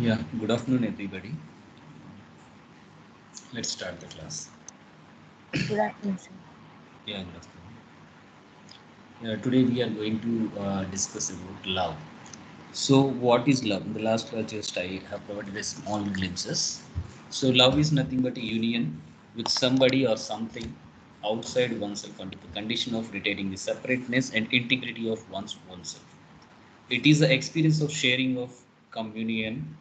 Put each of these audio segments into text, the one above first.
Yeah, good afternoon, everybody. Let's start the class. Good afternoon, sir. Yeah, good afternoon. Today we are going to discuss about love. So, what is love? In the last class, just I have provided a small glimpses. So, love is nothing but a union with somebody or something outside oneself under the condition of retaining the separateness and integrity of one's own self. It is the experience of sharing of communion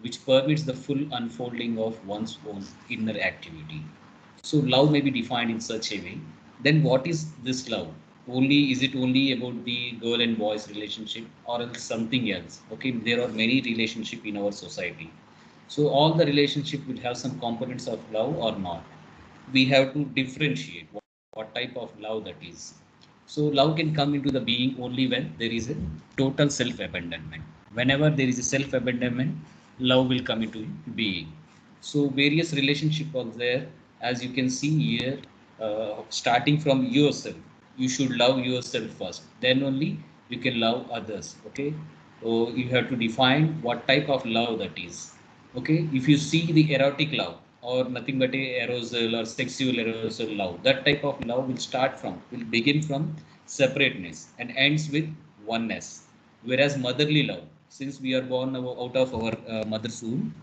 which permits the full unfolding of one's own inner activity. So love may be defined in such a way. Then what is this love? Only is it only about the girl and boys relationship or else something else? Okay, there are many relationship in our society. So all the relationship will have some components of love or not. We have to differentiate what type of love that is. So love can come into the being only when there is a total self-abandonment. Whenever there is a self-abandonment, love will come into being. So various relationships are there, as you can see here, starting from yourself. You should love yourself first. Then only you can love others. Okay. So you have to define what type of love that is. Okay. If you see the erotic love or nothing but a arousal or sexual arousal love, that type of love will begin from separateness and ends with oneness. Whereas motherly love, since we are born out of our mother's womb,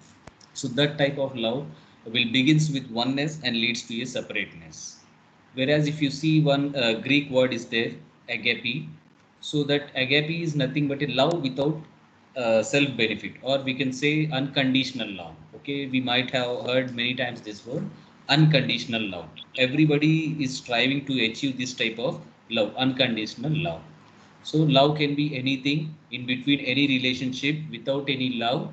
so that type of love will begins with oneness and leads to a separateness. Whereas if you see one Greek word is there, agape, so that agape is nothing but a love without self benefit, or we can say unconditional love. Okay, we might have heard many times this word unconditional love. Everybody is striving to achieve this type of love, unconditional love. So love can be anything in between any relationship. Without any love,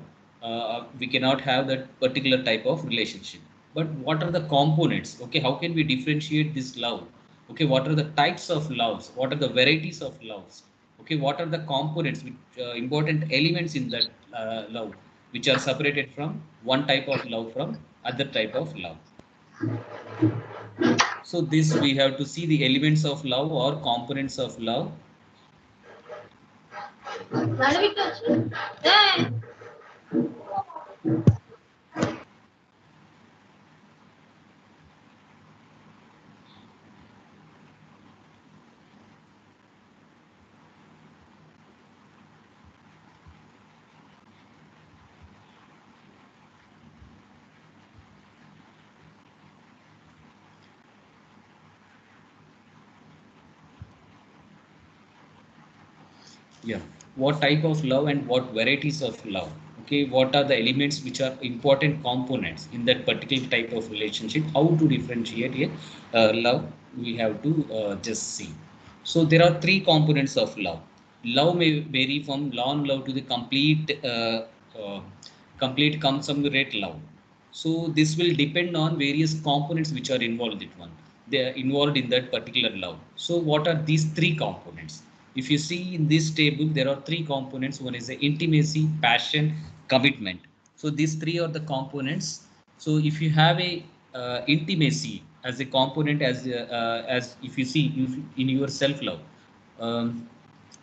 we cannot have that particular type of relationship. But what are the components? Okay, how can we differentiate this love? Okay, what are the types of loves? What are the varieties of loves? Okay, what are the components, which, important elements in that love, which are separated from one type of love from other type of love? So this we have to see the elements of love or components of love. Yeah. What type of love and what varieties of love? Okay. What are the elements which are important components in that particular type of relationship? How to differentiate a love? We have to just see. So there are three components of love. Love may vary from long love to the uh, complete consummate love. So this will depend on various components which are involved in one. They are involved in that particular love. So what are these three components? If you see in this table, there are three components. One is the intimacy, passion, commitment. So these three are the components. So if you have a intimacy as a component, as if you see in your self love, um,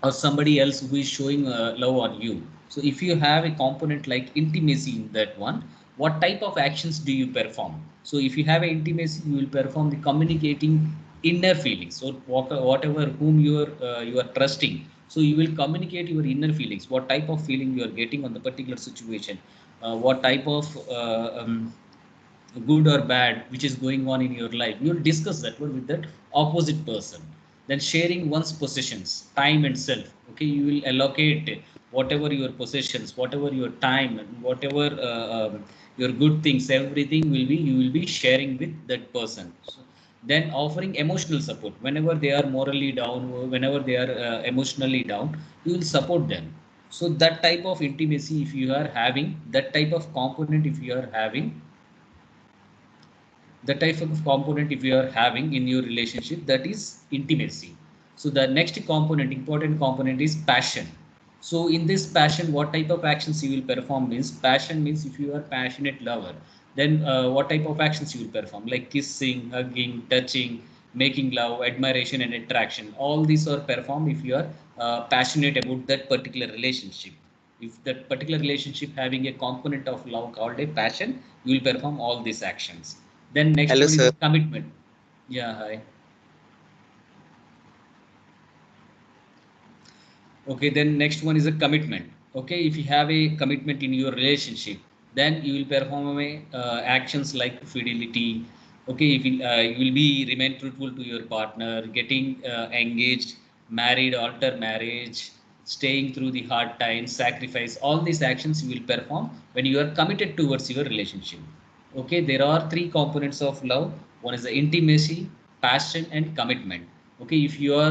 or somebody else who is showing love on you. So if you have a component like intimacy in that one, what type of actions do you perform? So if you have an intimacy, you will perform the communicating inner feelings, so whatever whom you are trusting, so you will communicate your inner feelings, what type of feeling you are getting on the particular situation, what type of good or bad which is going on in your life, you'll discuss that one with that opposite person. Then sharing one's possessions, time and self. Okay, you will allocate whatever your possessions, whatever your time, and whatever your good things, everything will be, you will be sharing with that person. So, then offering emotional support whenever they are morally down, whenever they are emotionally down, you will support them. So that type of intimacy, if you are having that type of component, if you are having the type of component, if you are having in your relationship, that is intimacy. So the next component, important component, is passion. So in this passion, what type of actions you will perform means, passion means if you are passionate lover, then what type of actions you will perform, like kissing, hugging, touching, making love, admiration and attraction, all these are performed if you are passionate about that particular relationship. If that particular relationship having a component of love called a passion, you will perform all these actions. Then next Hello, one is a sir. commitment. Yeah, hi. Okay, then next one is a commitment. Okay, if you have a commitment in your relationship, then you will perform actions like fidelity. Okay, if you will be remain truthful to your partner, getting engaged, married, alter marriage, staying through the hard times, sacrifice, all these actions you will perform when you are committed towards your relationship. Okay, there are three components of love. One is the intimacy, passion, and commitment. Okay, if your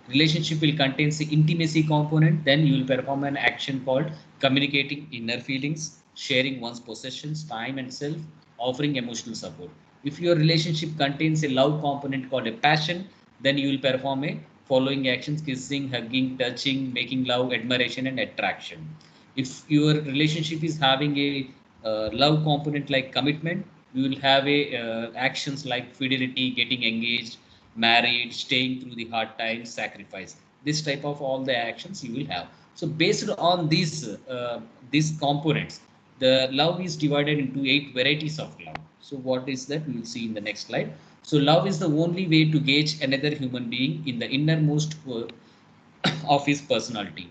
relationship will contain the intimacy component, then you will perform an action called communicating inner feelings, sharing one's possessions, time, and self, offering emotional support. If your relationship contains a love component called a passion, then you will perform a following actions: kissing, hugging, touching, making love, admiration, and attraction. If your relationship is having a love component like commitment, you will have a actions like fidelity, getting engaged, married, staying through the hard times, sacrifice. This type of all the actions you will have. So based on these components, the love is divided into 8 varieties of love. So what is that? We will see in the next slide. So love is the only way to gauge another human being in the innermost core of his personality.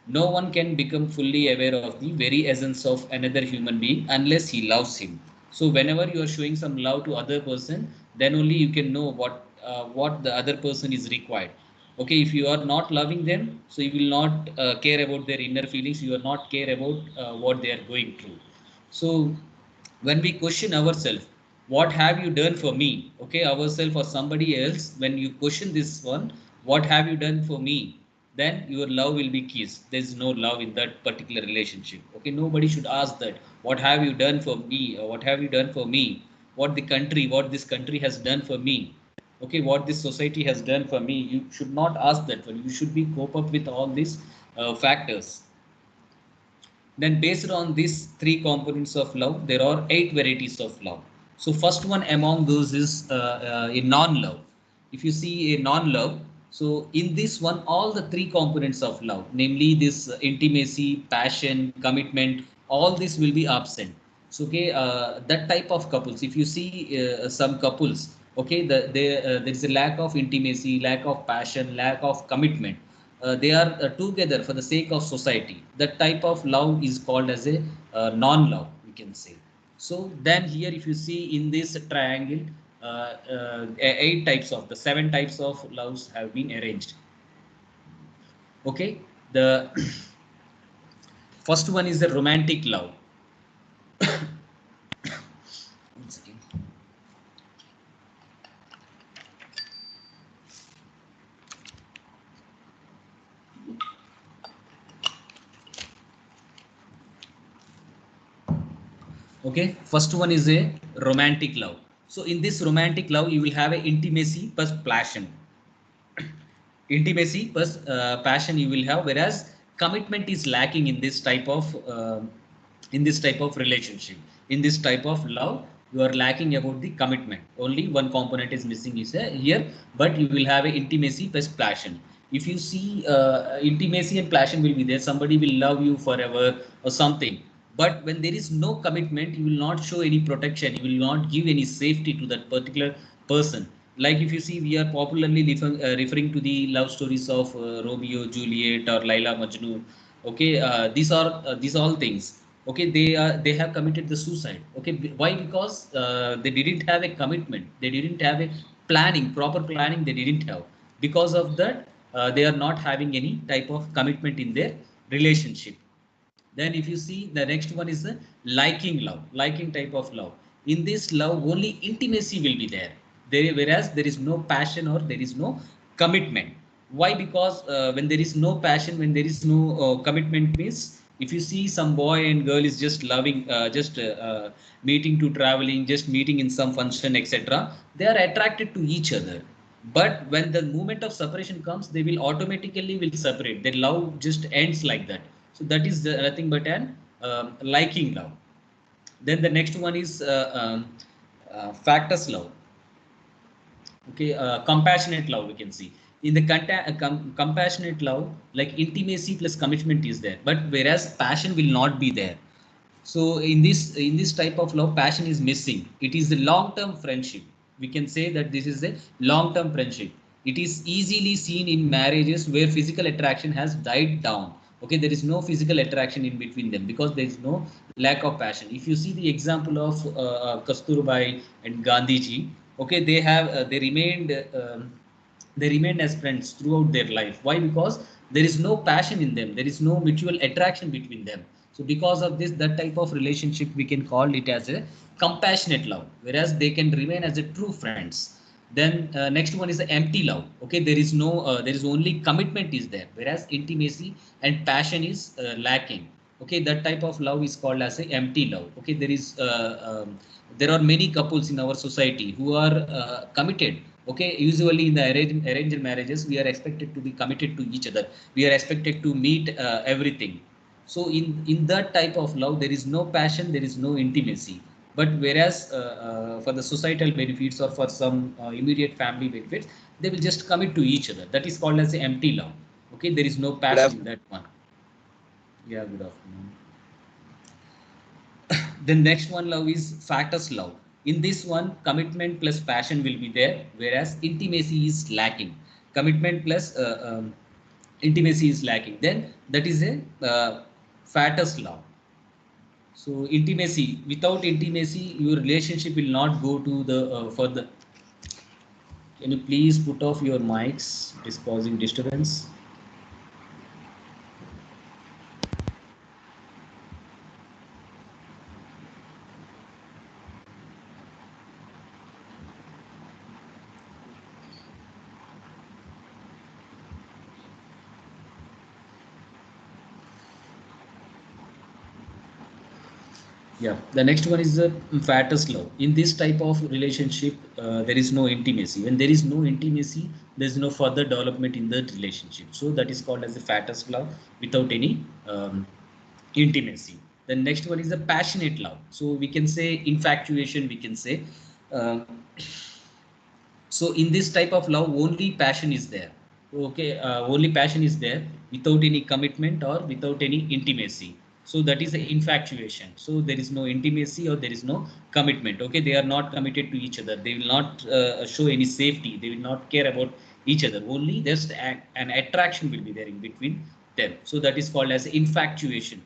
No one can become fully aware of the very essence of another human being unless he loves him. So whenever you are showing some love to other person, then only you can know what the other person is required. Okay, if you are not loving them, so you will not care about their inner feelings. You are not care about what they are going through. So when we question ourselves, what have you done for me? Okay, ourselves or somebody else, when you question this one, what have you done for me, then your love will be kissed. There's no love in that particular relationship. Okay, nobody should ask that, what have you done for me, or what have you done for me, what this country has done for me, okay, what this society has done for me. You should not ask that one. You should be cope up with all these factors. Then, based on these three components of love, there are 8 varieties of love. So, first one among those is a non-love. If you see a non-love, so in this one, all the three components of love, namely this intimacy, passion, commitment, all this will be absent. So, okay, that type of couples. If you see some couples, okay, there is a lack of intimacy, lack of passion, lack of commitment. They are together for the sake of society. That type of love is called as a non-love, we can say. So then here, if you see in this triangle, 8 types of the 7 types of loves have been arranged. Okay, the first one is the romantic love. One second. Okay, first one is a romantic love. So in this romantic love, you will have a intimacy plus passion. Intimacy plus passion you will have, whereas commitment is lacking in this type of relationship. In this type of love, you are lacking about the commitment. Only one component is missing is here, but you will have a intimacy plus passion. If you see intimacy and passion will be there, somebody will love you forever or something. But when there is no commitment, you will not show any protection, you will not give any safety to that particular person. Like if you see, we are popularly referring to the love stories of Romeo Juliet or Laila Majnu. Okay, these all things. Okay, they have committed the suicide. Okay, why? Because they didn't have a commitment, they didn't have a planning, proper planning they didn't have. Because of that, they are not having any type of commitment in their relationship. Then if you see, the next one is the liking love, liking type of love. In this love, only intimacy will be there, whereas there is no passion or there is no commitment. Why? Because when there is no passion, when there is no commitment means, if you see some boy and girl is just loving, just meeting to traveling, just meeting in some function, etc., they are attracted to each other. But when the moment of separation comes, they will automatically will separate. Their love just ends like that. So that is nothing but an liking love. Then the next one is factus love. Okay, compassionate love, we can see. In the compassionate love, like intimacy plus commitment is there, but whereas passion will not be there. So in this type of love, passion is missing. It is a long term friendship. We can say that this is a long term friendship. It is easily seen in marriages where physical attraction has died down. Okay, there is no physical attraction in between them because there is no lack of passion. If you see the example of Kasturbai and Gandhi ji, okay, they remained they remained as friends throughout their life. Why? Because there is no passion in them, there is no mutual attraction between them. So because of this, that type of relationship we can call it as a compassionate love, whereas they can remain as a true friends. Then next one is the empty love. Okay, there is no there is only commitment is there, whereas intimacy and passion is lacking. Okay, that type of love is called as a empty love. Okay, there are many couples in our society who are committed. Okay, usually in the arranged marriages, we are expected to be committed to each other. We are expected to meet everything. So in that type of love, there is no passion, there is no intimacy. But whereas for the societal benefits or for some immediate family benefits, they will just commit to each other. That is called as the empty love. Okay, there is no Good passion in afternoon. that one. Yeah, good afternoon. The next one love is factors love. In this one, commitment plus passion will be there, whereas intimacy is lacking. Commitment plus intimacy is lacking, then that is a fattest love. So intimacy, without intimacy your relationship will not go to the further. Can you please put off your mics? It is causing disturbance. Yeah, the next one is the fattest love. In this type of relationship, there is no intimacy. When there is no intimacy, there is no further development in the relationship. So that is called as the fattest love without any intimacy. The next one is the passionate love. So we can say infatuation. We can say. Um, so in this type of love, only passion is there. Okay, only passion is there without any commitment or without any intimacy. So that is the infatuation. So there is no intimacy or there is no commitment. Okay, they are not committed to each other. They will not show any safety. They will not care about each other. Only just an attraction will be there in between them. So that is called as infatuation.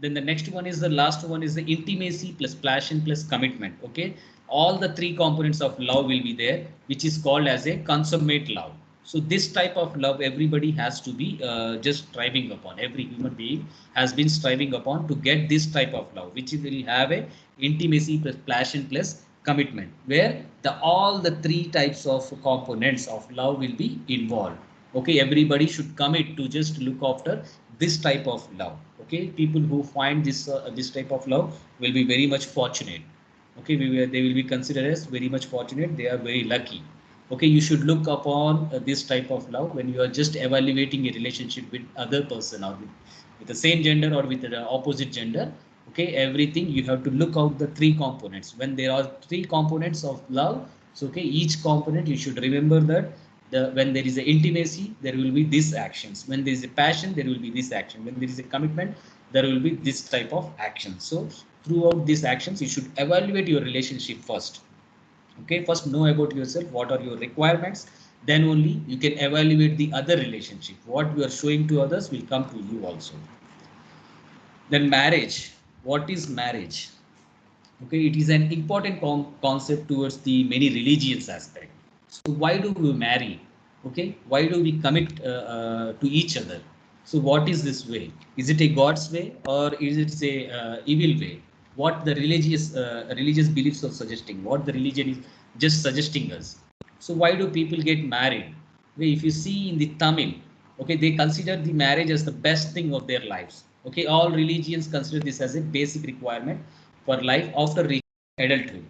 Then the next one is the last one is the intimacy plus passion plus commitment. Okay, all the three components of love will be there, which is called as a consummate love. So this type of love everybody has to be just striving upon. Every human being has been striving upon to get this type of love, which will have a intimacy plus passion plus commitment, where the all the three types of components of love will be involved. Okay, everybody should commit to just look after this type of love. Okay, people who find this type of love will be very much fortunate. Okay, they will be considered as very much fortunate. They are very lucky. Okay, you should look upon this type of love when you are just evaluating a relationship with other person, or with the same gender or with the opposite gender. Okay, everything you have to look out the three components. When there are three components of love, so okay, each component you should remember that when there is a intimacy, there will be these actions. When there is a passion, there will be this action. When there is a commitment, there will be this type of action. So throughout these actions, you should evaluate your relationship first. Okay, first know about yourself, what are your requirements. Then only you can evaluate the other relationship. What you are showing to others will come to you also. Then marriage. What is marriage? Okay, it is an important concept towards the many religions aspect. So why do we marry? Okay, why do we commit to each other? So what is this way? Is it a god's way or is it a evil way? What the religious beliefs are suggesting, what the religion is just suggesting us. So why do people get married? Okay, if you see in the Tamil, okay, they consider the marriage as the best thing of their lives. Okay, all religions consider this as a basic requirement for life after reaching adulthood.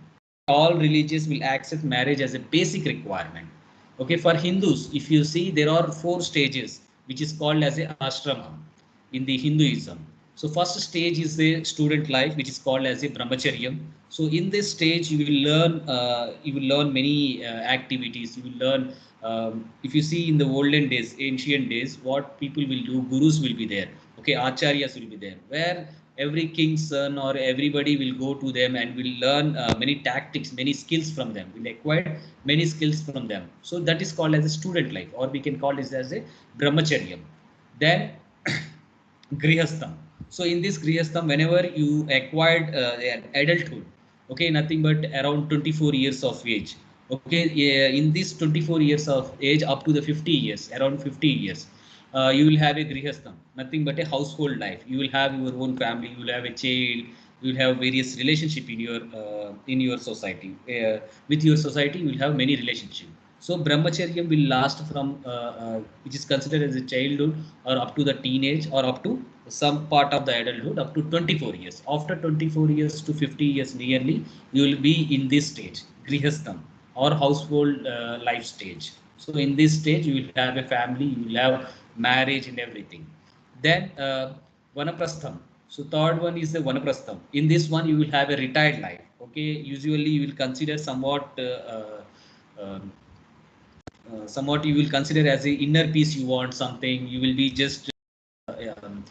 All religions will accept marriage as a basic requirement. Okay, for Hindus, if you see, there are four stages which is called as a ashrama in the Hinduism. So first stage is the student life, which is called as a brahmacharyam. So in this stage, you will learn many activities. You will learn, if you see in the olden days, ancient days, what people will do. Gurus will be there. Okay, acharyas will be there, where every king's son or everybody will go to them and will learn many tactics, many skills from them. Will acquire many skills from them. So that is called as a student life, or we can call it as a brahmacharyam. Then grihastham. So in this grihastham, whenever you acquired adulthood, okay, nothing but around 24 years of age, okay, yeah, in this 24 years of age up to the 50 years, around 50 years, you will have a grihastham, nothing but a household life. You will have your own family, you will have a child, you will have various relationship in your society. With your society, you will have many relationship. So brahmacharyam will last from which is considered as a childhood or up to the teenage or up to some part of the adulthood up to 24 years. After 24 years to 50 years nearly, you will be in this stage, grihastham, or household life stage. So in this stage, you will have a family, you will have marriage and everything. Then vanaprastham. So third one is the vanaprastham. In this one, you will have a retired life. Okay, usually you will consider somewhat um, somewhat you will consider as a inner peace. You want something, you will be just um,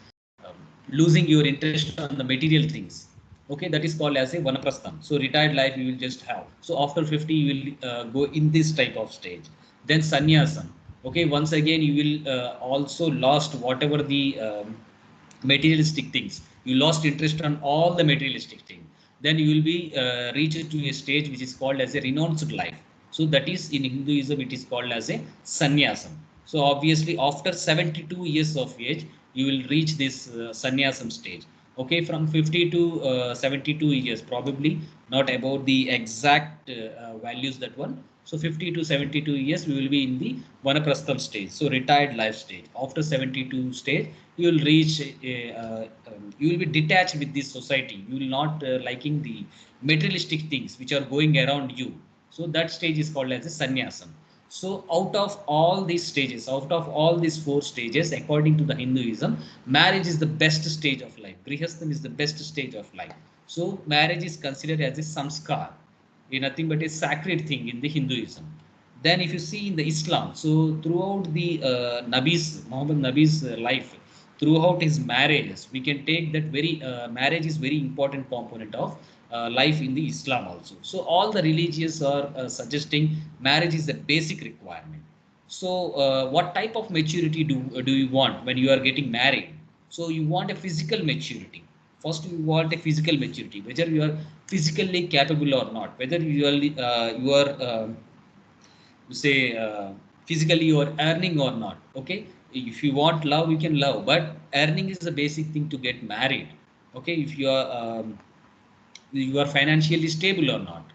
um, losing your interest on the material things. Okay, that is called as a vanaprastham. So retired life you will just have. So after 50 you will go in this type of stage. Then sannyasam. Okay, once again you will also lost whatever the materialistic things. You lost interest on all the materialistic things. Then you will be reached to a stage which is called as a renounced life. So that is in Hinduism, it is called as a sannyasam. So obviously after 72 years of age, you will reach this sannyasam stage. Okay, from 50 to 72 years, probably not about the exact values that one. So 50 to 72 years, we will be in the vanaprastham stage, so retired life stage. After 72 stage, you will reach, you will be detached with this society. You will not liking the materialistic things which are going around you. So that stage is called as a sannyasam. So out of all these stages, out of all these four stages, according to the Hinduism, marriage is the best stage of life. Grihastham is the best stage of life. So marriage is considered as a samskar, a nothing but a sacred thing in the Hinduism. Then if you see in the Islam, so throughout the Muhammad Nabi's life, throughout his marriages, we can take that very marriage is very important component of life in the Islam also. So all the religions are suggesting marriage is a basic requirement. So what type of maturity do you want when you are getting married? So you want a physical maturity. First, you want a physical maturity, whether you are physically capable or not, whether you are say physically you are earning or not. Okay, if you want love, you can love, but earning is the basic thing to get married. Okay, if you are financially stable or not,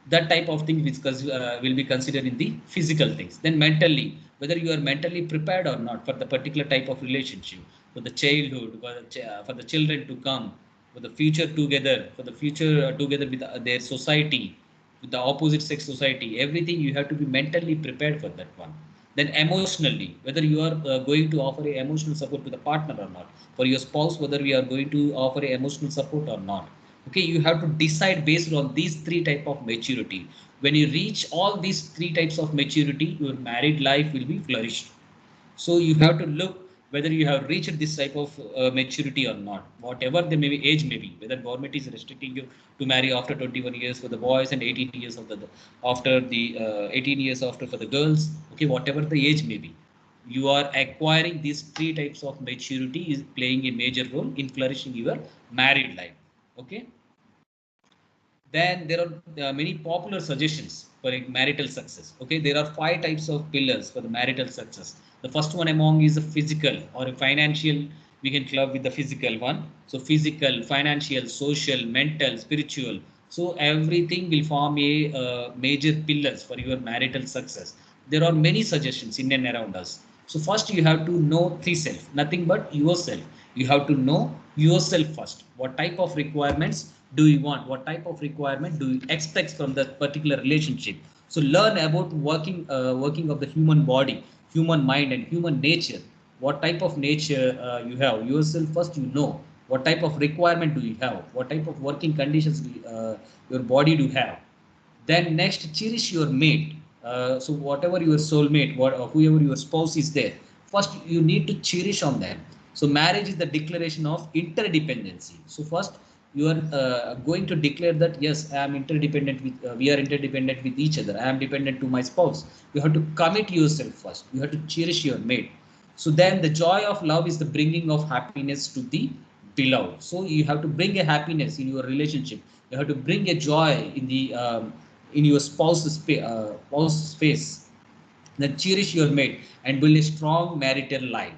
that type of thing which will be considered in the physical things. Then mentally, whether you are mentally prepared or not for the particular type of relationship, for the childhood, for the children to come, for the future together, for the future together with their society, with the opposite sex society, everything you have to be mentally prepared for that one. Then emotionally, whether you are going to offer a emotional support to the partner or not, for your spouse, whether we are going to offer a emotional support or not. Okay, you have to decide based on these three type of maturity. When you reach all these three types of maturity, your married life will be flourished. So you have to look whether you have reached this type of maturity or not, whatever the maybe age may be, whether government is restricting you to marry after 21 years for the boys and 18 years of the after the 18 years after for the girls. Okay, whatever the age may be, you are acquiring these three types of maturity is playing a major role in flourishing your married life. Okay, then there are many popular suggestions for a marital success. Okay, there are five types of pillars for the marital success. The first one among is a physical or a financial. We can club with the physical one. So physical, financial, social, mental, spiritual. So everything will form a major pillars for your marital success. There are many suggestions in and around us. So first you have to know thyself, nothing but yourself. You have to know yourself first. What type of requirements do you want? What type of requirement do you expect from that particular relationship? So learn about working of the human body, human mind, and human nature. What type of nature you have yourself first, you know. what type of requirement do you have, what type of working conditions your body do have. Then next, cherish your mate. So whatever your soulmate, whoever your spouse is there, first you need to cherish on them. So marriage is the declaration of interdependency. So first you are going to declare that yes, I am interdependent with we are interdependent with each other, I am dependent to my spouse. You have to commit yourself first, you have to cherish your mate. So then the joy of love is the bringing of happiness to the beloved. So you have to bring a happiness in your relationship, you have to bring a joy in your spouse's face. Then cherish your mate and build a strong marital life.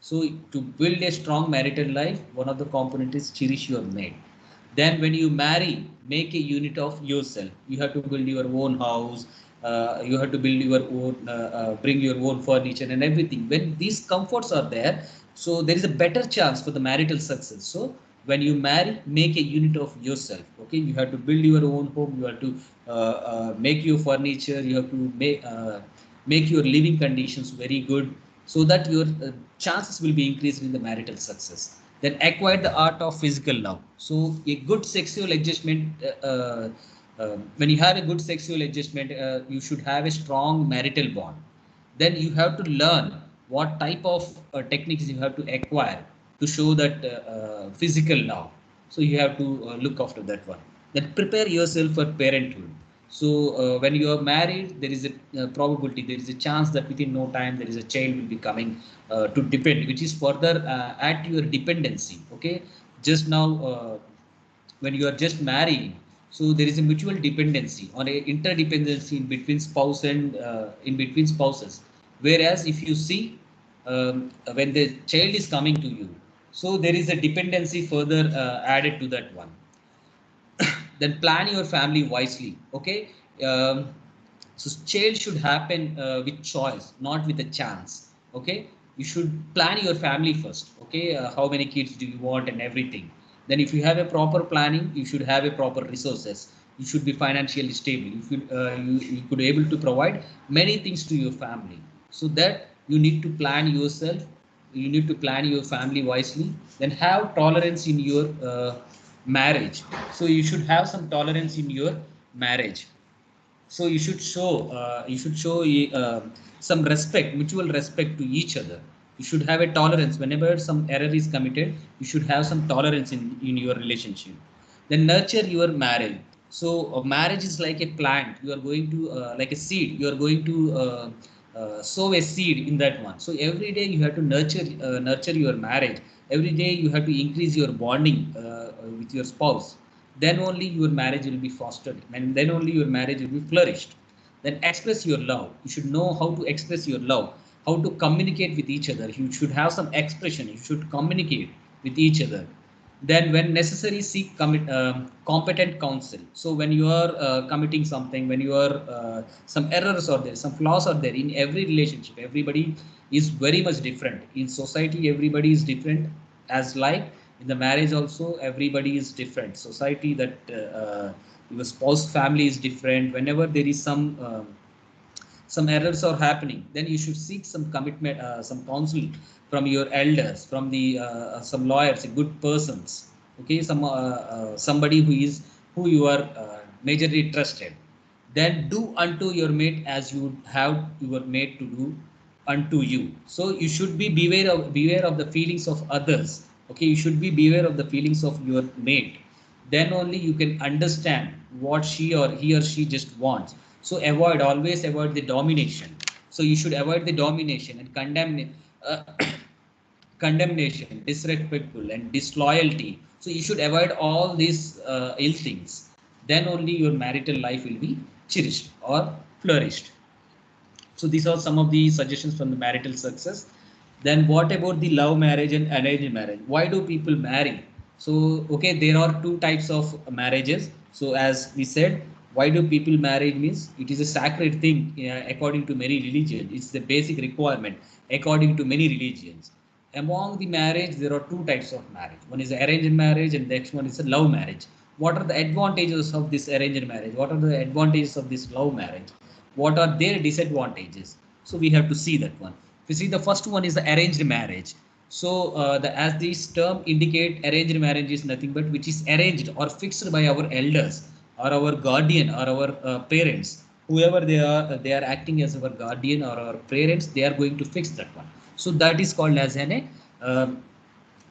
So to build a strong marital life, one of the components is cherish your mate. Then when you marry, make a unit of yourself. You have to build your own house, you have to build your own bring your own furniture and everything. When these comforts are there, so there is a better chance for the marital success. So when you marry, make a unit of yourself. Okay, you have to build your own home, you have to make your furniture, you have to make your living conditions very good, so that your chances will be increased in the marital success. Then acquire the art of physical love. So a good sexual adjustment, when you have a good sexual adjustment, you should have a strong marital bond. Then you have to learn what type of techniques you have to acquire to show that physical love. So you have to look after that one. Then prepare yourself for parenthood. So when you are married, there is a probability, there is a chance that within no time there is a child will be coming to depend, which is further add to your dependency. Okay, just now when you are just marrying, so there is a mutual dependency on a interdependency in between spouse and in between spouses. Whereas if you see, when the child is coming to you, so there is a dependency further added to that one. Then plan your family wisely. Okay, um, so change should happen with choice, not with a chance. Okay, you should plan your family first. Okay, how many kids do you want and everything. Then if you have a proper planning, you should have a proper resources, you should be financially stable, you could able to provide many things to your family. So that you need to plan yourself, you need to plan your family wisely. Then have tolerance in your marriage. So you should have some tolerance in your marriage. So you should show some respect, mutual respect to each other. You should have a tolerance whenever some error is committed. You should have some tolerance in your relationship. Then nurture your marriage. So marriage is like a plant, you are going to like a seed, you are going to sow a seed in that one. So every day you have to nurture your marriage. Every day you have to increase your bonding with your spouse. Then only your marriage will be fostered, and then only your marriage will be flourished. Then express your love. You should know how to express your love, how to communicate with each other. You should have some expression, you should communicate with each other. Then when necessary, seek competent counsel. So when you are committing something, when you are some errors are there, some flaws are there in every relationship. Everybody is very much different in society, everybody is different. As like in the marriage also, everybody is different. Society that your spouse family is different. Whenever there is some errors are happening, then you should seek some commitment, some counsel from your elders, from the some lawyers, good persons. Okay, somebody who you are majorly trusted. Then do unto your mate as you would have your mate to do unto you. So you should be beware of the feelings of others. Okay, you should be beware of the feelings of your mate. Then only you can understand what she or he or she just wants. So always avoid the domination. So you should avoid the domination and uh, condemnation, disrespectful and disloyalty. So you should avoid all these ill things. Then only your marital life will be cherished or flourished. So these are some of the suggestions from the marital success. Then what about the love marriage and arranged marriage? Why do people marry? So okay, there are two types of marriages. So as we said, why do people marry means it is a sacred thing according to many religions. It's the basic requirement according to many religions. Among the marriage, there are two types of marriage. One is arranged marriage and the next one is a love marriage. What are the advantages of this arranged marriage? What are the advantages of this love marriage? What are their disadvantages? So we have to see that one. You see, the first one is the arranged marriage. So as this term indicate, arranged marriage is nothing but which is arranged or fixed by our elders or our guardian or our parents, whoever they are acting as our guardian or our parents, they are going to fix that one. So that is called as an uh,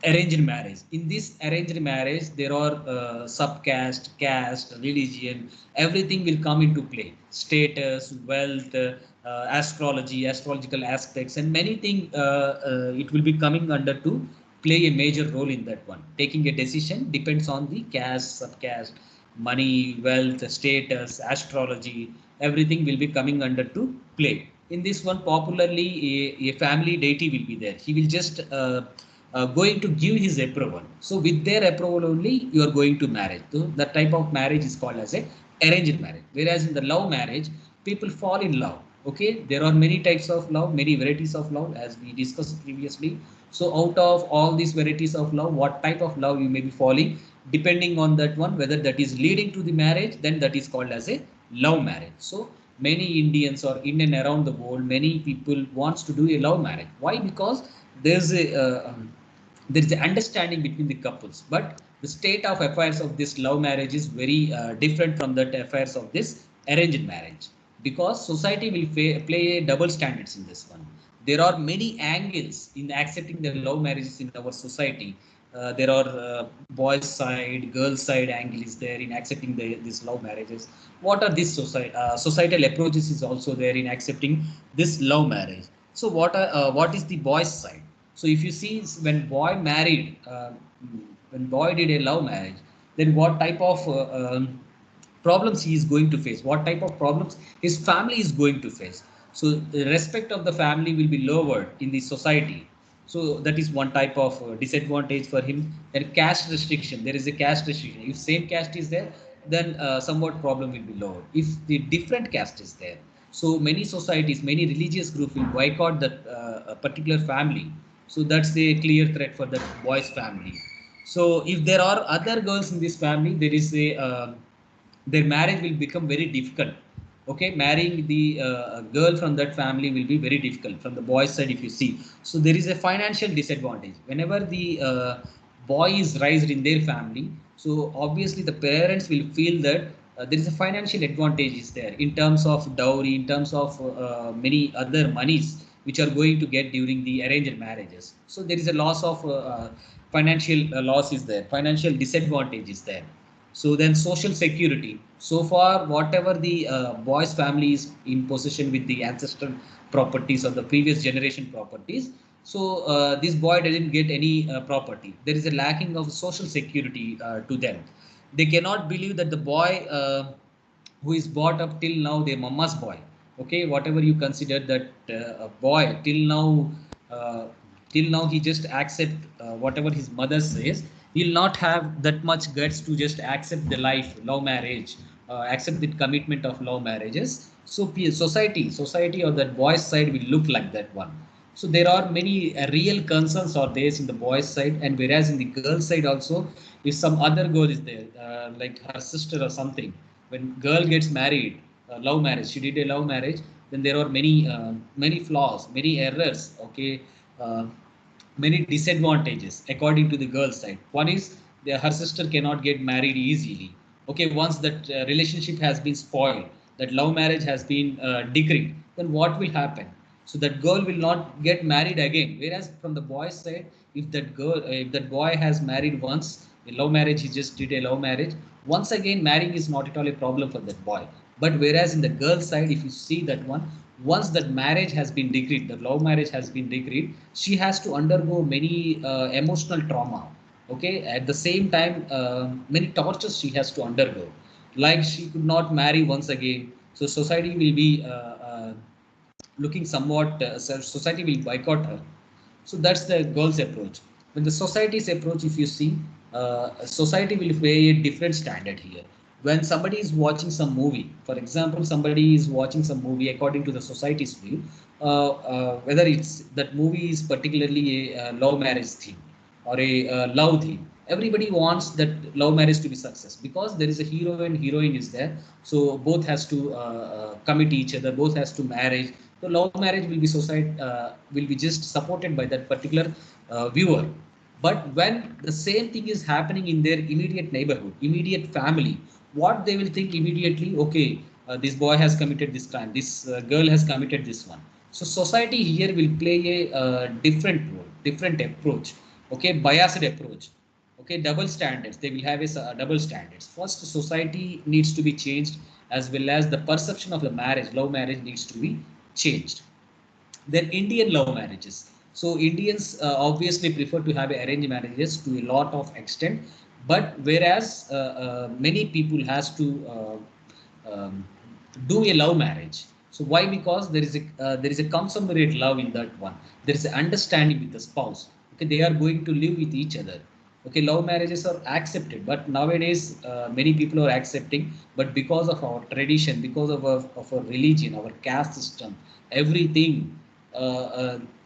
arranged marriage. In this arranged marriage, there are subcaste, caste, religion, everything will come into play. Status, wealth, astrology, astrological aspects, and many things, it will be coming under to play a major role in that one. Taking a decision depends on the caste, subcaste, money, wealth, status, astrology, everything will be coming under to play. In this one, popularly a family deity will be there. He will just going to give his approval. So with their approval only, you are going to marriage. So that type of marriage is called as a arranged marriage. Whereas in the love marriage, people fall in love. Okay, there are many types of love, many varieties of love, as we discussed previously. So out of all these varieties of love, what type of love you may be falling, depending on that one, whether that is leading to the marriage, then that is called as a love marriage. So many Indians or in and around the world, many people wants to do a love marriage. Why? Because there's a there is an understanding between the couples, but the state of affairs of this love marriage is very different from the affairs of this arranged marriage, because society will play double standards in this one. There are many angles in accepting the love marriages in our society. There are boys side, girls side angle is there in accepting these love marriages. What are these societal approaches is also there in accepting this love marriage. So what is the boys side? So if you see, when boy married, when boy did a love marriage, then what type of problems he is going to face, what type of problems his family is going to face. So the respect of the family will be lowered in the society. So that is one type of disadvantage for him. Then caste restriction, there is a caste restriction. If same caste is there, then somewhat problem will be lowered. If the different caste is there, so many societies, many religious groups will boycott that a particular family. So that's a clear threat for that boy's family. So if there are other girls in this family, there is a their marriage will become very difficult. Okay, marrying the girl from that family will be very difficult from the boys side, if you see. So there is a financial disadvantage whenever the boy is raised in their family. So obviously the parents will feel that there is a financial advantage is there in terms of dowry, in terms of many other monies which are going to get during the arranged marriages. So there is a loss of financial loss is there, financial disadvantage is there. So then social security. So far, whatever the boy's family is in possession with the ancestral properties or the previous generation properties, so this boy doesn't get any property. There is a lacking of social security to them. They cannot believe that the boy who is brought up till now, their mama's boy. Okay, whatever you consider that a boy uh, till now he just accept whatever his mother says. He'll not have that much guts to just accept the life love marriage, accept the commitment of love marriages. So society or that boys side will look like that one. So there are many real concerns are there in the boys side, and whereas in the girls side also, if some other girl is there, like her sister or something, when girl gets married, love marriage, she did a love marriage, then there are many flaws, many errors. Okay, uh, many disadvantages according to the girl side. One is her sister cannot get married easily. Okay, once that relationship has been spoiled, that love marriage has been decreed, then what will happen? So that girl will not get married again. Whereas from the boy's side, if that boy has married once, a love marriage, he just did a love marriage, once again marrying is not at all a problem for that boy. But whereas in the girl side, if you see that one, once that marriage has been decreed, the love marriage has been decreed, she has to undergo many emotional trauma. Okay, at the same time, many tortures she has to undergo, like she could not marry once again. So society will be looking somewhat, society will boycott her. So that's the girl's approach. When the society's approach, if you see, society will play a different standard here. When somebody is watching some movie, for example, somebody is watching some movie according to the society's view, whether it's that movie is particularly a love marriage theme or a love theme, everybody wants that love marriage to be success, because there is a hero and heroine is there. So both has to commit each other, both has to marriage. So love marriage will be society will be just supported by that particular viewer. But when the same thing is happening in their immediate neighborhood, immediate family, what they will think immediately, okay, this boy has committed this crime, this girl has committed this one. So society here will play a different role, different approach, okay, biased approach, okay, double standards. They will have a double standards. First, society needs to be changed, as well as the perception of the marriage, love marriage, needs to be changed. Then Indian love marriages. So Indians obviously prefer to have arranged marriages to a lot of extent, but whereas many people has to do a love marriage. So why? Because there is a consummate love in that one. There is an understanding with the spouse. Okay, they are going to live with each other. Okay, love marriages are accepted, but nowadays many people are accepting, but because of our tradition, because of our religion, our caste system, everything,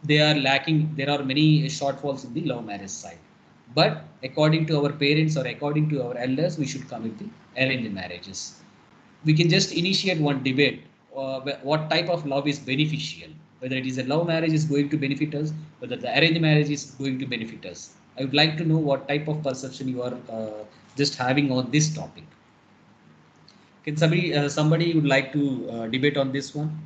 they are lacking. There are many shortfalls in the love marriage side. But according to our parents or according to our elders, we should come with the arranged marriages. We can just initiate one debate. What type of love is beneficial? Whether it is a love marriage is going to benefit us, whether the arranged marriage is going to benefit us. I would like to know what type of perception you are just having on this topic. Can somebody would like to debate on this one?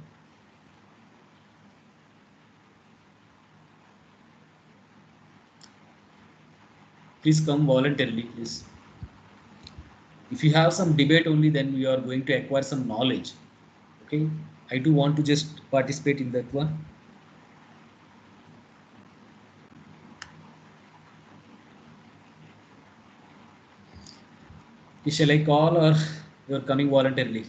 Please come voluntarily, please. If you have some debate only, then we are going to acquire some knowledge. Okay, I do want to just participate in that one. Shall I call, or you are coming voluntarily?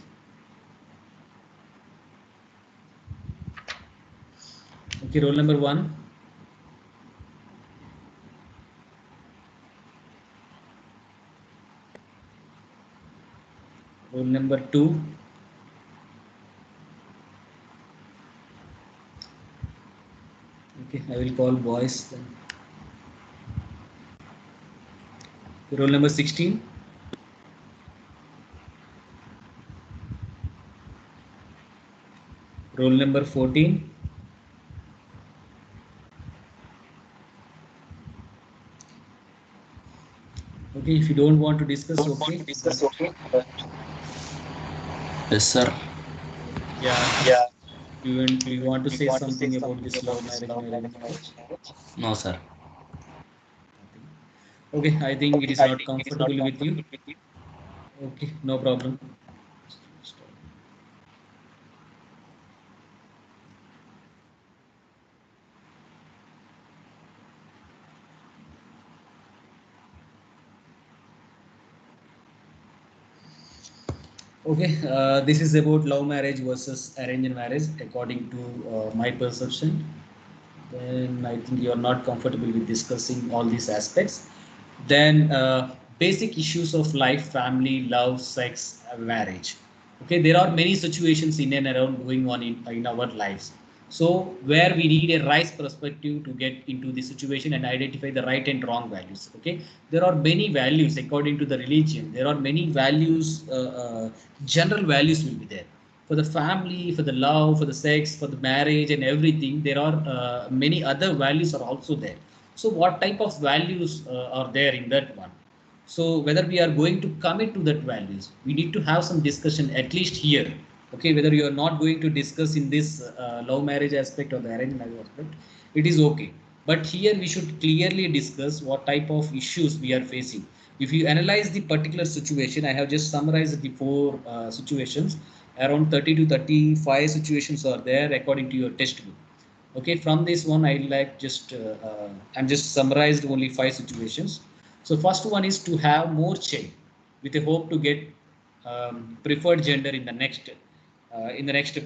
Okay, roll number one, roll number two. Okay, I will call boys then. Okay, roll number 16, roll number 14. Okay, if you don't want to discuss, okay, but Yes, sir. yeah, do you want to say something about this love marriage and arranged marriage? No, sir. Nothing. Okay, I think it is not comfortable with you. Okay, no problem. Okay, this is about love marriage versus arranged marriage according to my perception. Then I think you are not comfortable with discussing all these aspects. Then basic issues of life, family, love, sex, marriage. Okay, there are many situations in and around going on in our lives. So where we need a right perspective to get into the situation and identify the right and wrong values. Okay, there are many values according to the religion. There are many values, general values will be there for the family, for the love, for the sex, for the marriage, and everything. There are many other values are also there. So, what type of values are there in that one? So, whether we are going to commit to that values, we need to have some discussion at least here. Okay, whether you are not going to discuss in this love marriage aspect or the arranged marriage aspect, it is okay. But here we should clearly discuss what type of issues we are facing. If you analyze the particular situation, I have just summarized the four situations. Around 30 to 35 situations are there according to your textbook. Okay, from this one, I like just I'm just summarized only five situations. So first one is to have more child with a hope to get preferred gender in the next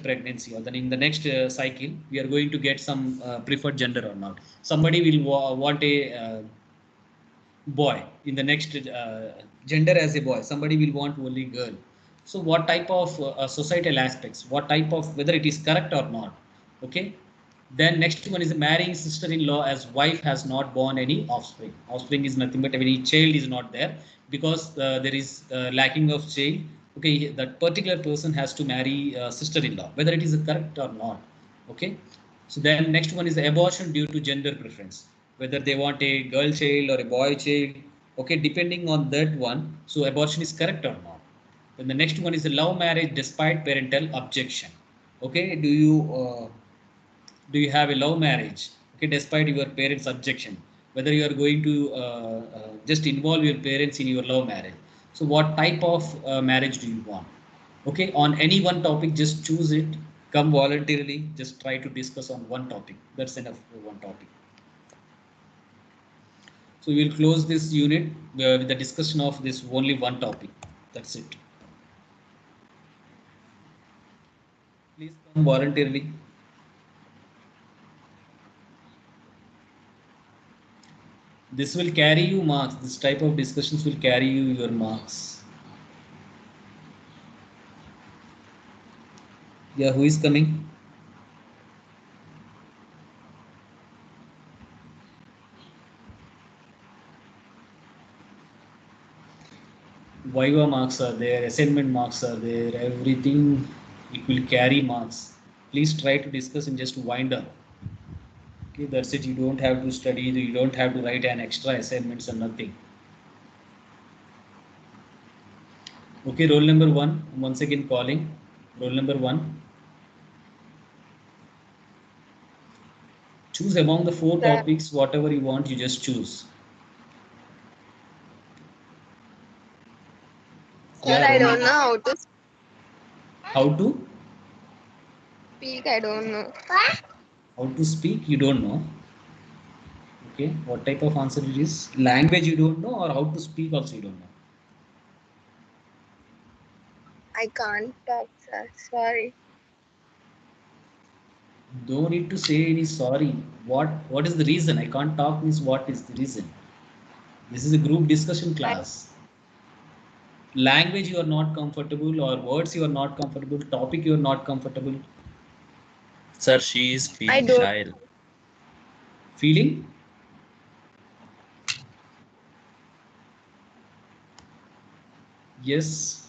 pregnancy, or then in the next cycle we are going to get some preferred gender or not. Somebody will want a boy in the next gender as a boy, somebody will want only girl. So what type of societal aspects, what type of, whether it is correct or not. Okay, then next one is marrying sister-in-law as wife has not born any offspring. Offspring is nothing but any child is not there, because there is lacking of child. Okay, that particular person has to marry sister-in-law, whether it is correct or not. Okay, so then next one is the abortion due to gender preference. whether they want a girl child or a boy child. Okay, depending on that one, so abortion is correct or not. Then the next one is a love marriage despite parental objection. Okay, do you have a love marriage, okay, despite your parents objection, whether you are going to just involve your parents in your love marriage. So what type of marriage do you want? Okay, on any one topic, just choose it, come voluntarily, just try to discuss on one topic. That's enough for one topic. So we will close this unit with the discussion of this only one topic. That's it. Please come voluntarily. This will carry you marks. This type of discussions will carry you your marks. Yeah, who is coming? Viva marks are there, assignment marks are there, everything, it will carry marks. Please try to discuss and just wind up. Okay, that's it. You don't have to study, you don't have to write an extra assignments or nothing. Okay, roll number one, once again calling. Roll number one. Choose among the four Sir, topics, whatever you want, you just choose. sir, Yeah, I roll don't know number. how to How to? speak. I don't know. How to speak, you don't know. Okay, what type of answer it is? Language you don't know, or how to speak also you don't know. I can't talk, sir. Sorry. Don't need to say any sorry. What is the reason? I can't talk means what is the reason? This is a group discussion I, class. Language you are not comfortable, or words you are not comfortable, topic you are not comfortable. Sir, she is I feeling don't. shy. Feeling? Yes.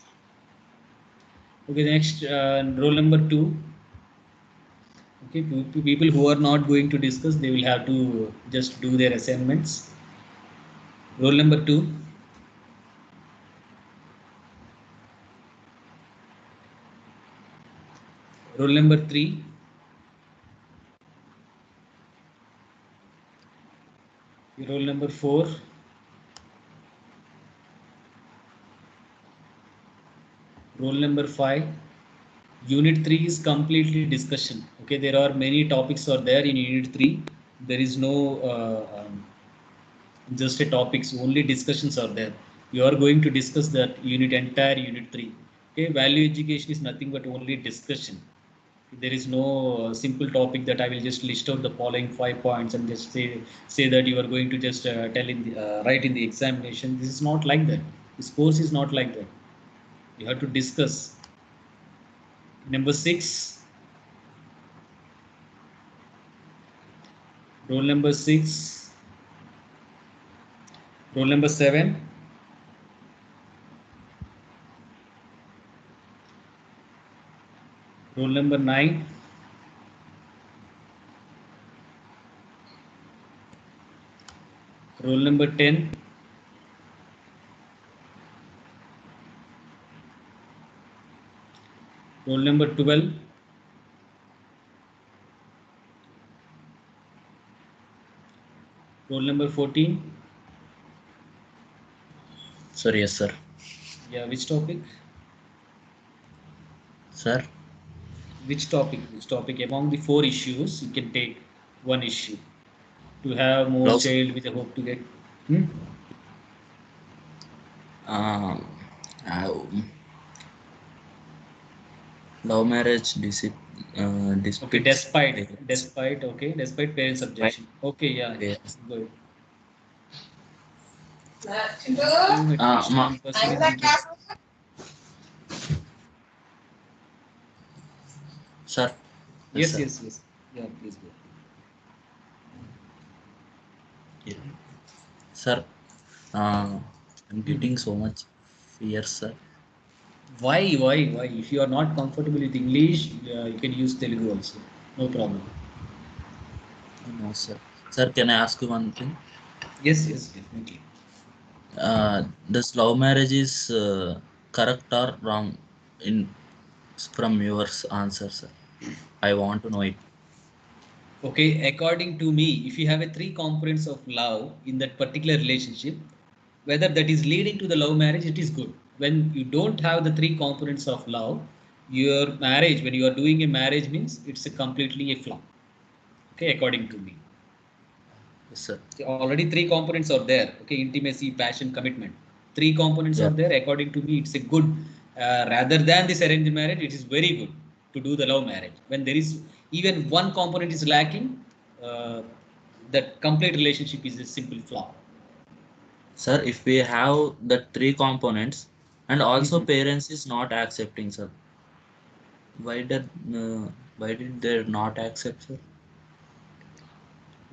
Okay, next roll number two. Okay, people who are not going to discuss, they will have to just do their assignments. Roll number two. Roll number three. Roll number four. Roll number five. Unit 3 is completely discussion. Okay, there are many topics are there in unit 3. There is no just a topics, only discussions are there. You are going to discuss that unit, entire unit 3. Okay, value education is nothing but only discussion. There is no simple topic that I will just list out the following 5 points and just say that you are going to just tell in the, write in the examination. This is not like that. This course is not like that. You have to discuss. Number 6. Roll number 6. Roll number 7. Roll number 9. Roll number 10. Roll number 12. Roll number 14. Sir, yes, sir. Yeah, which topic? Sir, Which topic? Which topic? Among the four issues, you can take one issue to have more love, child with a hope to get. Hmm? uh, uh, love marriage, Okay, disputes, parents, despite parents' right? objection. Okay, yeah, Yes. good. Assume at least Ma, one person is interested. sir, yes, Yes, sir. yes, yes. Yeah, please go. Yeah. Sir, uh, I'm Mhm. getting so much fear, sir. Why? If you are not comfortable with English, you can use Telugu also. No problem. No, sir. Sir, can I ask you one thing? Yes, yes, definitely. Does love marriage is correct or wrong in from your answer, sir? I want to know it. Okay, according to me, if you have a three components of love in that particular relationship, whether that is leading to the love marriage, it is good. When you don't have the three components of love, your marriage, when you are doing a marriage, means it's a completely a flaw. Okay, according to me. Yes, sir. See, already three components are there. Okay, intimacy, passion, commitment. Three components Yeah, are there. According to me, it's a good. Rather than this arranged marriage, it is very good to do the love marriage. When there is even one component is lacking, uh, that complete relationship is a simple flaw. sir. If we have the three components and also Mhm. parents is not accepting, sir. Why did why did they not accept, sir?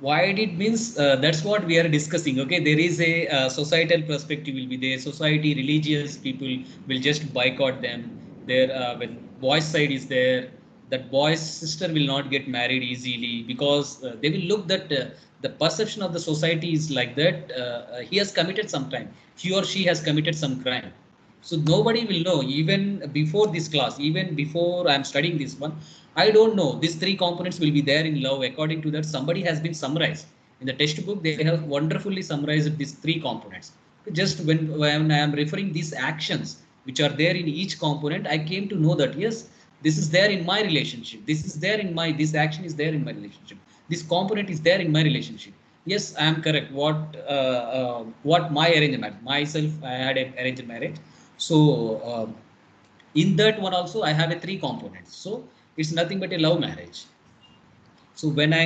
Why it means that's what we are discussing. Okay, there is a societal perspective will be there. Society, religious people will just boycott them there. When boys side is there, that boy's sister will not get married easily because they will look that the perception of the society is like that. He has committed some crime, he or she has committed some crime. So nobody will know. Even before this class, even before I'm studying this one, I don't know these three components will be there in love. According to that, somebody has been summarized in the textbook. They have wonderfully summarized these three components. Just when I am referring these actions which are there in each component, I came to know that yes, this is there in my relationship, this is there in my, this action is there in my relationship, this component is there in my relationship. Yes, I am correct. What my arranged marriage, myself, I had an arranged marriage. So in that one also I have a three components. So it's nothing but a love marriage. So when I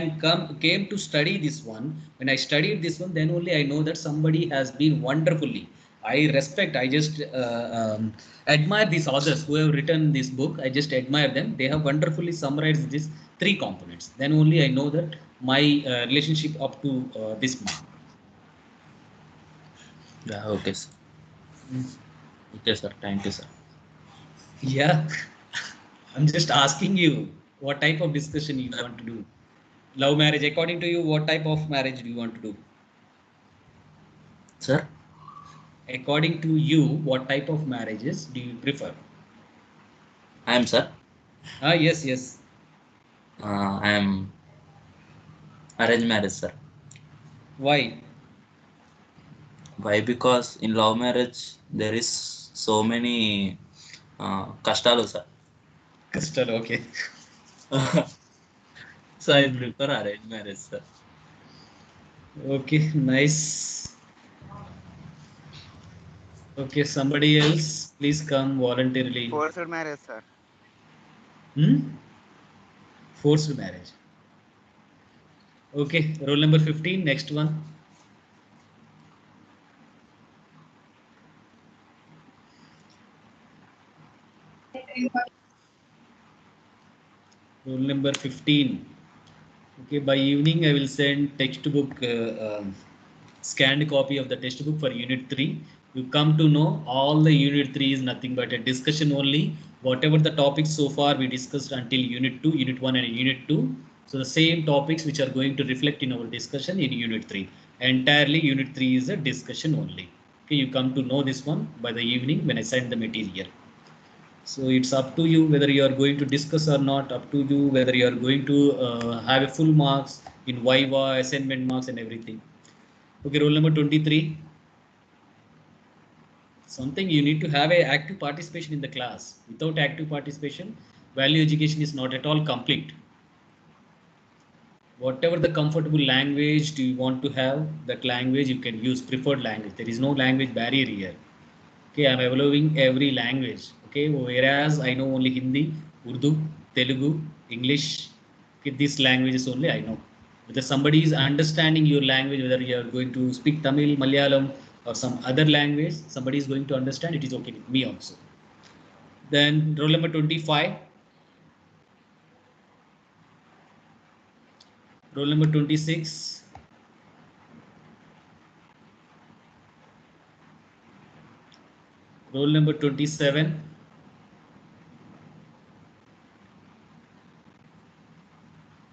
came to study this one, when I studied this one, then only I know that somebody has been wonderfully, I respect, I just admire these authors who have written this book. I just admire them. They have wonderfully summarized these three components. Then only I know that my relationship up to this month. Yeah, okay, sir. Okay, sir. Thank you, sir. Yeah, I'm just asking you what type of discussion you want to do. Love marriage, according to you, what type of marriage do you want to do? Sir, According to you, what type of marriages do you prefer? I am sir. Ah, yes, yes. I am arranged marriage, sir. Why? Why? Because in love marriage there is so many kashtalu, sir. Crystal, okay. So I Mhm. prefer arranged marriage, sir. Okay, nice. Okay, somebody else, please come voluntarily. Forced marriage, sir. Hmm? Forced marriage. Okay, roll number 15, next one. Roll number 15. Okay, by evening I will send textbook, scanned copy of the textbook for Unit 3. You come to know all the Unit 3 is nothing but a discussion only. Whatever the topics so far we discussed until Unit 2, Unit 1 and Unit 2. So the same topics which are going to reflect in our discussion in Unit 3. Entirely Unit 3 is a discussion only. Okay, you come to know this one by the evening when I send the material. So it's up to you whether you are going to discuss or not. Up to you whether you are going to have a full marks in Viva, assignment marks, and everything. Okay, roll number 23. Something you need to have a active participation in the class. Without active participation, value education is not at all complete. Whatever the comfortable language do you want to have, that language you can use, preferred language. There is no language barrier here. Okay, I'm evaluating every language. Okay, whereas I know only Hindi, Urdu, Telugu, English. Okay, these languages only I know. Whether somebody is understanding your language, whether you are going to speak Tamil, Malayalam, or some other language, somebody is going to understand, it is okay with me also. Then roll number 25, roll number 26, roll number 27,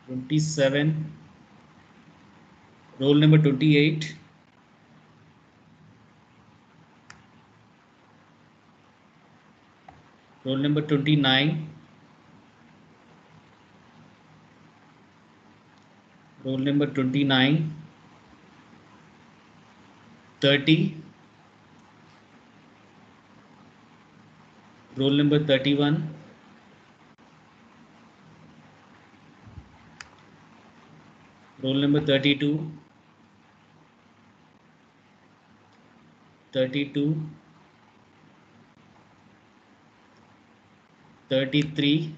27, Roll number 28. Roll number 29. Roll number 29. 30. Roll number 31. Roll number 32. 32. 33.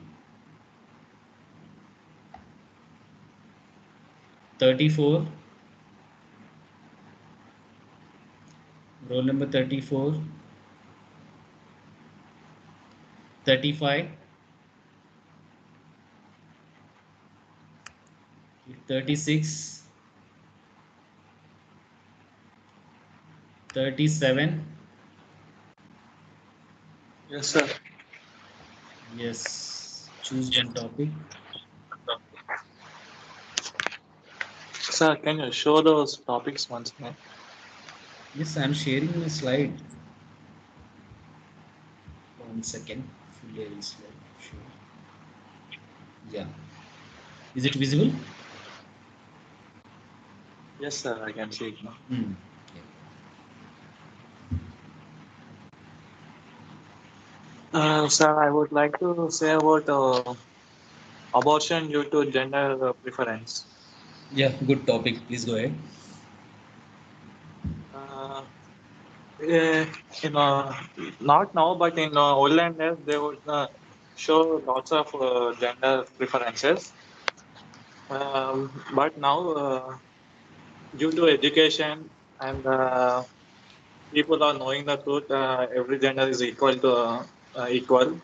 34. Roll number 34. 35. 36. 37. Yes, sir. Yes. Choose one topic. Sir, can you show those topics once more? Yes, I'm sharing my slide. 1 second. Fully I will slide. Sure. Yeah. Is it visible? Yes, sir, I can see it now. Hmm. Yeah. Sir, I would like to say about abortion due to gender preference. Yeah, good topic. Please go ahead. Uh, in not now, but in olden days, they would show lots of gender preferences. But now, due to education and people are knowing the truth, every gender is equal to equal.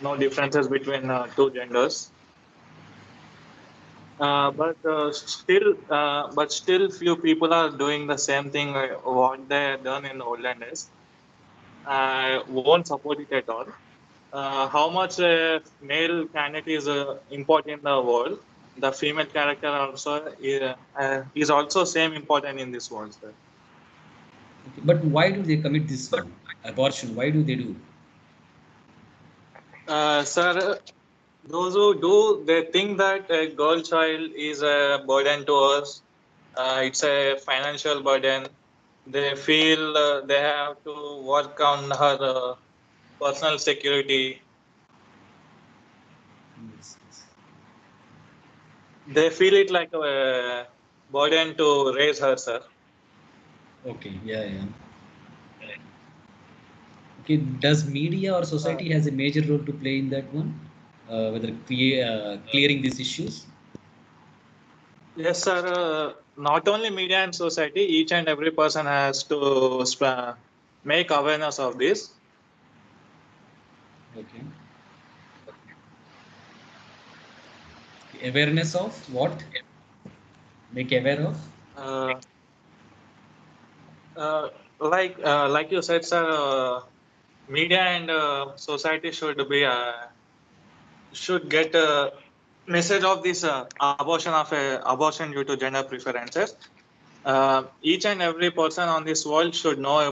No differences between two genders. But still, few people are doing the same thing what they done in the olden days. Won't support it at all. How much male candidate is important in the world, the female character also is also same important in this world, sir. Okay. But why do they commit this one? Abortion. Why do they do? Sir, those who do, they think that a girl child is a burden to us. It's a financial burden. They feel they have to work on her personal security. Yes, yes. They feel it like a burden to raise her, sir. Okay. Yeah, yeah. Okay. Does media or Uh, society has a major role to play in that one? Whether clearing these issues? yes, sir. Not only media and society, each and every person has to make awareness of this. Okay. Awareness of what? Make aware of? Uh, uh, like you said, sir. Media and society should get a message of this abortion due to gender preferences. Each and every person on this world should know